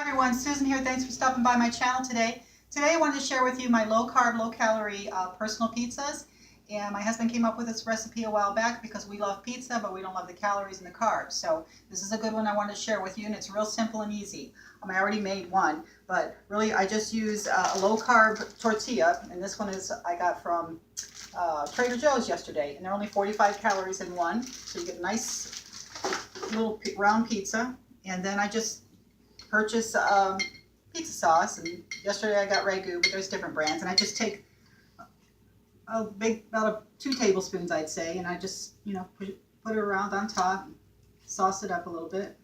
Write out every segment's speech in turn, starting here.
everyone, Susan here. Thanks for stopping by my channel today. Today I wanted to share with you my low carb, low calorie personal pizzas. And my husband came up with this recipe a while back because we love pizza, but we don't love the calories and the carbs. So this is a good one I wanted to share with you, and it's real simple and easy. I already made one, but really I just use a low carb tortilla, and this one is I got from Trader Joe's yesterday, and they're only 45 calories in one. So you get a nice little round pizza, and then I just purchase pizza sauce, and yesterday I got Ragu, but there's different brands, and I just take about 2 tablespoons, I'd say, and I just, put it around on top, sauce it up a little bit,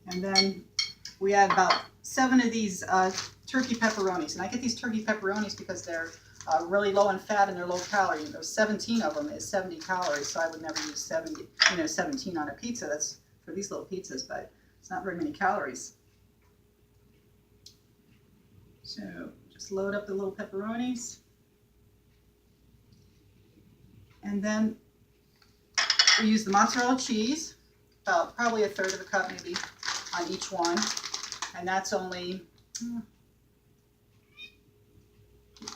and then we add about 7 of these turkey pepperonis, and I get these turkey pepperonis because they're really low in fat and they're low calorie. There's 17 of them is 70 calories, so I would never use 17 on a pizza. That's for these little pizzas, but it's not very many calories. So just load up the little pepperonis, and then we use the mozzarella cheese, about probably 1/3 of a cup maybe on each one, and that's only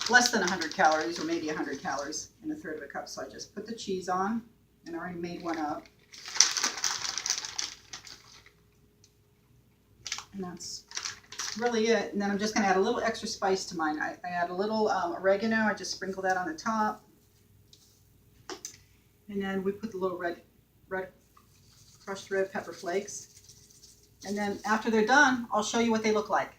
less than 100 calories, or maybe 100 calories in 1/3 of a cup. So I just put the cheese on, and I already made one up. And that's really it. And then I'm just going to add a little extra spice to mine. I add a little oregano. I just sprinkle that on the top. And then we put the little crushed red pepper flakes. And then after they're done, I'll show you what they look like.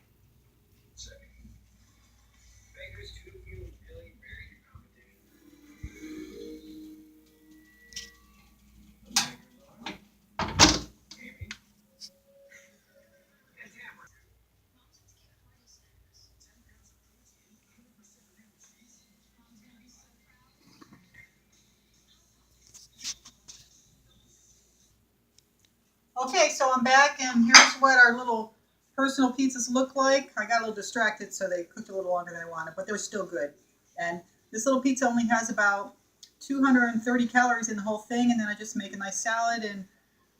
Okay, so I'm back, and here's what our little personal pizzas look like. I got a little distracted, so they cooked a little longer than I wanted, but they're still good. And this little pizza only has about 230 calories in the whole thing, and then I just make a nice salad, and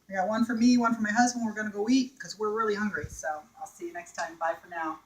I got one for me, one for my husband. We're going to go eat because we're really hungry. So I'll see you next time. Bye for now.